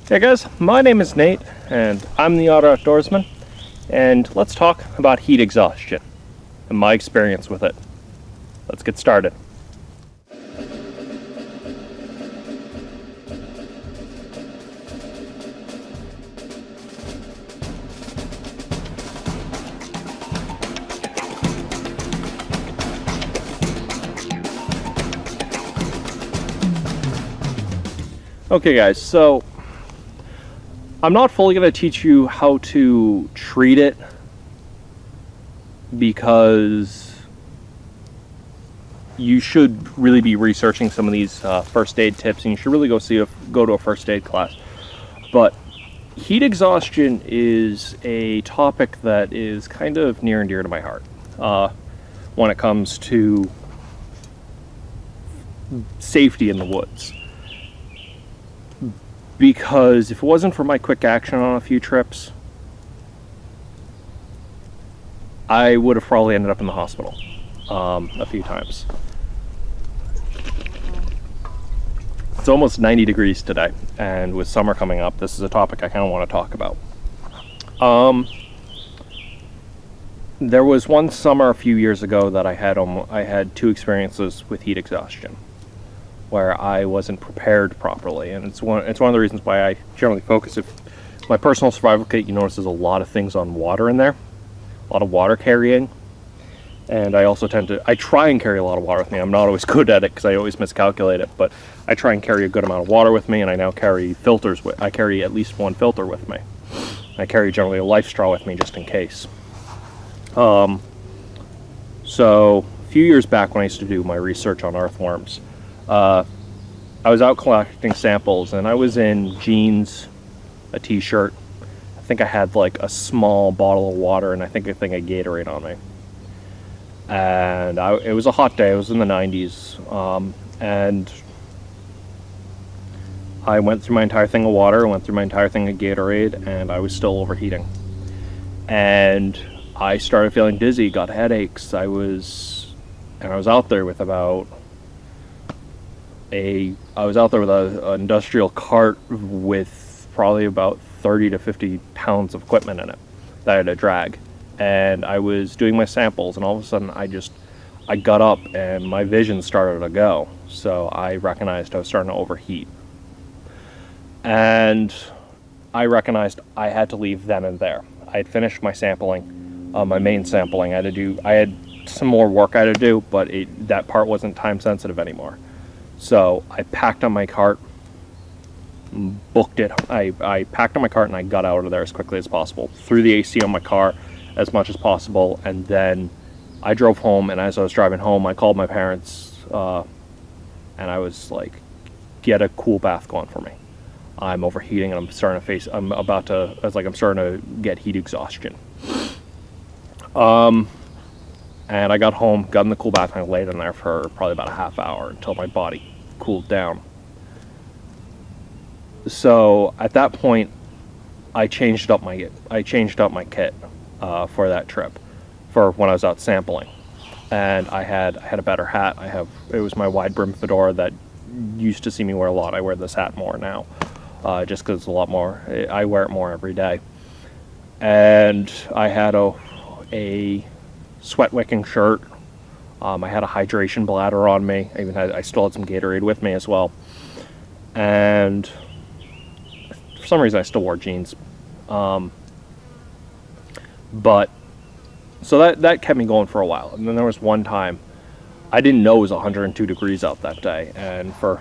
Hey guys, my name is Nate, and I'm the Otter Outdoorsman, and let's talk about heat exhaustion and my experience with it. Let's get started. Okay guys, so I'm not fully going to teach you how to treat it because you should really be researching some of these first aid tips, and you should really go to a first aid class. But heat exhaustion is a topic that is kind of near and dear to my heart when it comes to safety in the woods. Because if it wasn't for my quick action on a few trips, I would have probably ended up in the hospital a few times. It's almost 90 degrees today, and with summer coming up, this is a topic I kind of want to talk about. There was one summer a few years ago that I had two experiences with heat exhaustion, where I wasn't prepared properly, and it's one of the reasons why I generally focus. If my personal survival kit, you notice there's a lot of things on water in there, a lot of water carrying, and I also I try and carry a lot of water with me. I'm not always good at it because I always miscalculate it, but I try and carry a good amount of water with me, and I now carry filters. I carry at least one filter with me. I carry generally a life straw with me just in case. So a few years back when I used to do my research on earthworms, I was out collecting samples, and I was in jeans, a t-shirt. I think I had like a small bottle of water, and I think a thing of Gatorade on me. And it was a hot day. It was in the 90s, and I went through my entire thing of water, went through my entire thing of Gatorade, and I was still overheating. And I started feeling dizzy, got headaches. I was out there with an industrial cart with probably about 30 to 50 pounds of equipment in it that I had to drag. And I was doing my samples, and all of a sudden I got up and my vision started to go. So I recognized I was starting to overheat. And I recognized I had to leave then and there. I had finished my sampling, my main sampling. I had some more work I had to do, but that part wasn't time sensitive anymore. So I packed on my cart, booked it. I packed on my cart and I got out of there as quickly as possible. Threw the AC on my car as much as possible, and then I drove home. And as I was driving home, I called my parents, and I was like, "Get a cool bath going for me. I'm overheating, and I'm starting to get heat exhaustion." And I got home, got in the cool bath, and I laid in there for probably about a half hour until my body cooled down. So at that point, I changed up my kit for that trip, for when I was out sampling, and I had a better hat. It was my wide brim fedora that used to see me wear a lot. I wear this hat more now, just because it's a lot more. I wear it more every day, and I had a sweat wicking shirt. I had a hydration bladder on me. I still had some Gatorade with me as well. And for some reason I still wore jeans. But so that kept me going for a while. And then there was one time I didn't know it was 102 degrees out that day. And for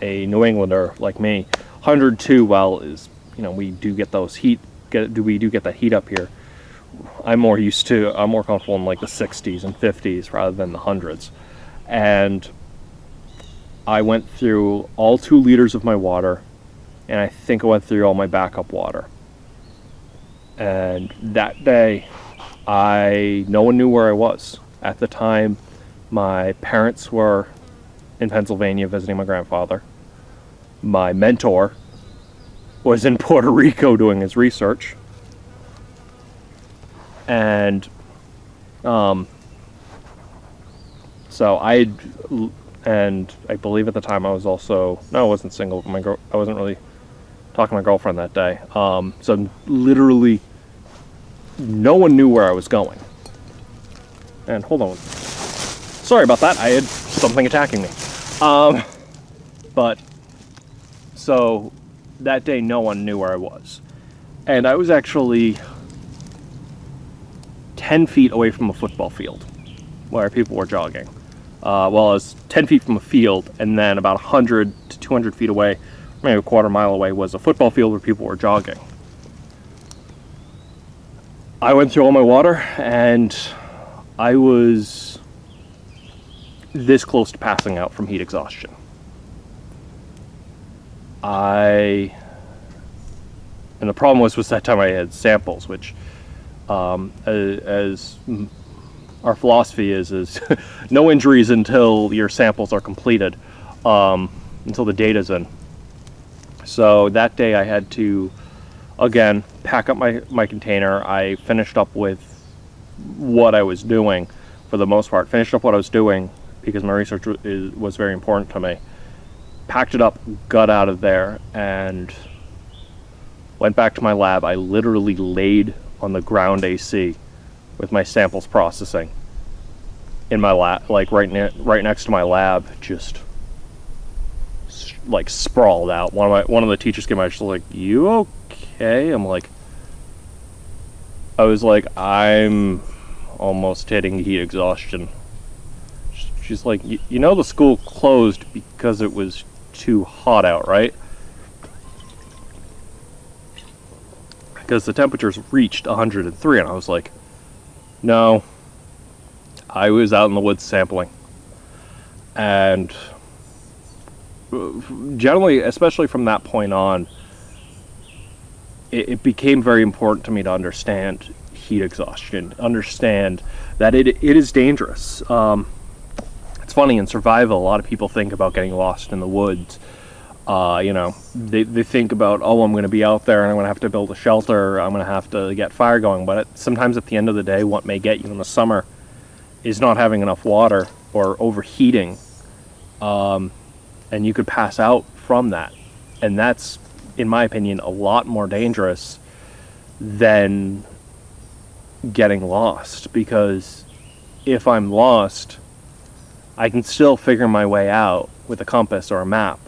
a New Englander like me, 102, is, we do get that heat up here. I'm more comfortable in like the 60s and 50s rather than the hundreds. And I went through all 2 liters of my water, and I think I went through all my backup water. And that day, no one knew where I was. At the time, my parents were in Pennsylvania visiting my grandfather. My mentor was in Puerto Rico doing his research. And so I believe at the time I was also, no, I wasn't single. I wasn't really talking to my girlfriend that day. So literally, no one knew where I was going. And hold on. Sorry about that. I had something attacking me. But so that day, no one knew where I was. And I was actually 10 feet away from a football field where people were jogging. I was 10 feet from a field, and then about 100 to 200 feet away, maybe a quarter mile away, was a football field where people were jogging. I went through all my water, and I was this close to passing out from heat exhaustion. And the problem was that time I had samples, which, as our philosophy is no injuries until your samples are completed, until the data's in. So that day I had to, again, pack up my container. I finished up with what I was doing, for the most part. Finished up what I was doing because my research was very important to me. Packed it up, got out of there, and went back to my lab. I literally laid on the ground AC with my samples processing in my lab, like right next to my lab, just like sprawled out. One of the teachers came out, she's like, "You okay?" I'm like, I'm almost hitting heat exhaustion. She's like, you know the school closed because it was too hot out, right? Because the temperatures reached 103, and I was like, no, I was out in the woods sampling. And generally, especially from that point on, it became very important to me to understand heat exhaustion, understand that it is dangerous. It's funny, in survival, a lot of people think about getting lost in the woods. They think about, I'm going to be out there and I'm going to have to build a shelter, I'm going to have to get fire going. But sometimes at the end of the day, what may get you in the summer is not having enough water or overheating. And you could pass out from that. And that's, in my opinion, a lot more dangerous than getting lost. Because if I'm lost, I can still figure my way out with a compass or a map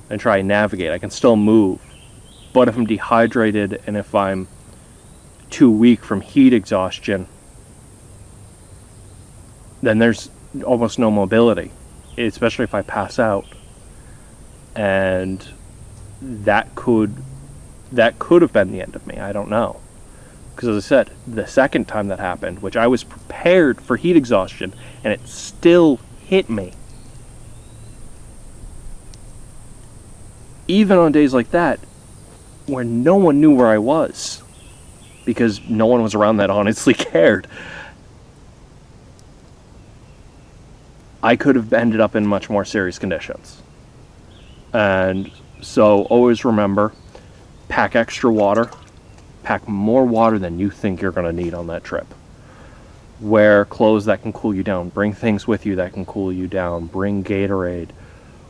and try and navigate. I can still move. But if I'm dehydrated and if I'm too weak from heat exhaustion, then there's almost no mobility, especially if I pass out. And that could have been the end of me. I don't know. Because as I said, the second time that happened, which I was prepared for heat exhaustion, and it still hit me. Even on days like that, where no one knew where I was, because no one was around that honestly cared, I could have ended up in much more serious conditions. And so always remember, pack extra water, pack more water than you think you're going to need on that trip. Wear clothes that can cool you down. Bring things with you that can cool you down. Bring Gatorade.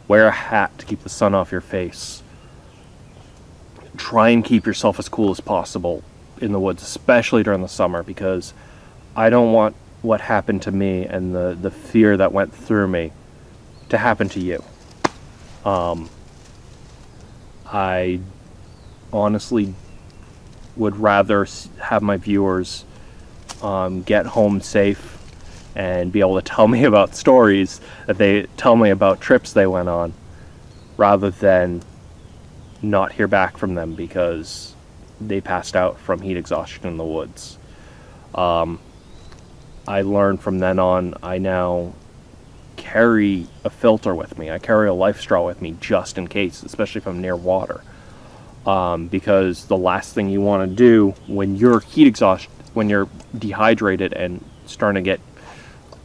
Wear a hat to keep the sun off your face. Try and keep yourself as cool as possible in the woods, especially during the summer, because I don't want what happened to me and the fear that went through me to happen to you. I honestly would rather have my viewers get home safe and be able to tell me about stories that they tell me about trips they went on, rather than not hear back from them because they passed out from heat exhaustion in the woods. I learned from then on, I now carry a filter with me. I carry a life straw with me just in case, especially if I'm near water. Because the last thing you want to do when you're when you're dehydrated and starting to get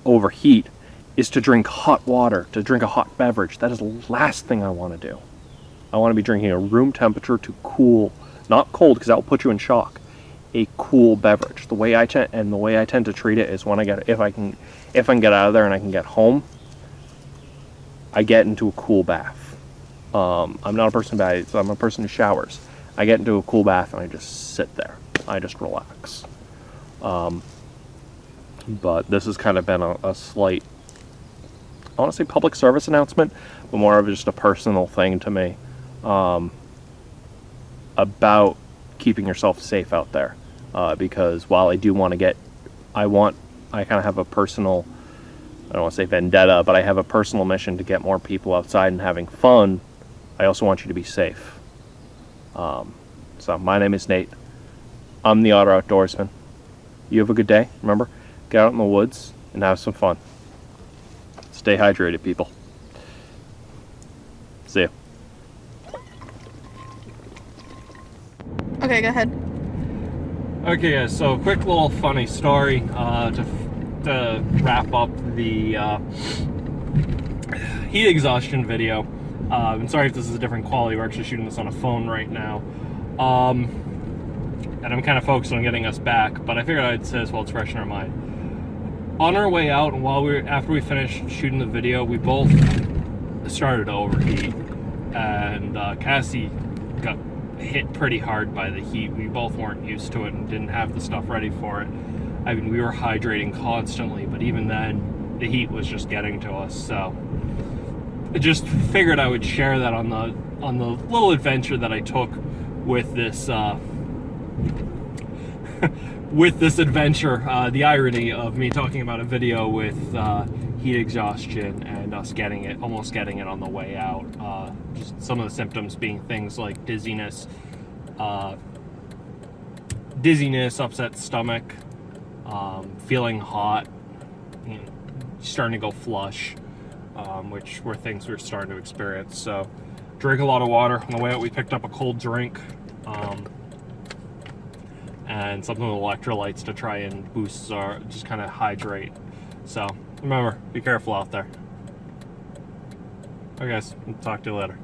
overheat, is to drink hot water, to drink a hot beverage. That is the last thing I want to do. I want to be drinking a room temperature to cool, not cold because that will put you in shock, a cool beverage. The way I tend to treat it is when if I can get out of there and I can get home, I get into a cool bath. I'm not a person who bathes, I'm a person who showers. I get into a cool bath and I just sit there. I just relax. But this has kind of been a slight, I want to say public service announcement, but more of just a personal thing to me, about keeping yourself safe out there. Because while I do want to I kind of have a personal, I don't want to say vendetta, but I have a personal mission to get more people outside and having fun. I also want you to be safe. So my name is Nate. I'm the Otter Outdoorsman. You have a good day. Remember, get out in the woods and have some fun. Stay hydrated, people. See ya. Okay, go ahead. Okay, guys, so quick little funny story to wrap up the heat exhaustion video. I'm sorry if this is a different quality. We're actually shooting this on a phone right now. And I'm kind of focused on getting us back, but I figured I'd say this while it's fresh in our mind. On our way out, and after we finished shooting the video, we both started to overheat, and Cassie got hit pretty hard by the heat. We both weren't used to it and didn't have the stuff ready for it. I mean, we were hydrating constantly, but even then, the heat was just getting to us. So I just figured I would share that on the little adventure that I took with this with this adventure. The irony of me talking about a video with heat exhaustion and us almost getting it on the way out. Just some of the symptoms being things like dizziness, upset stomach, feeling hot, starting to go flush, which were things we were starting to experience. So drink a lot of water. On the way out, we picked up a cold drink, and something with electrolytes to try and boost just kind of hydrate. So remember, be careful out there. Okay, guys, I'll talk to you later.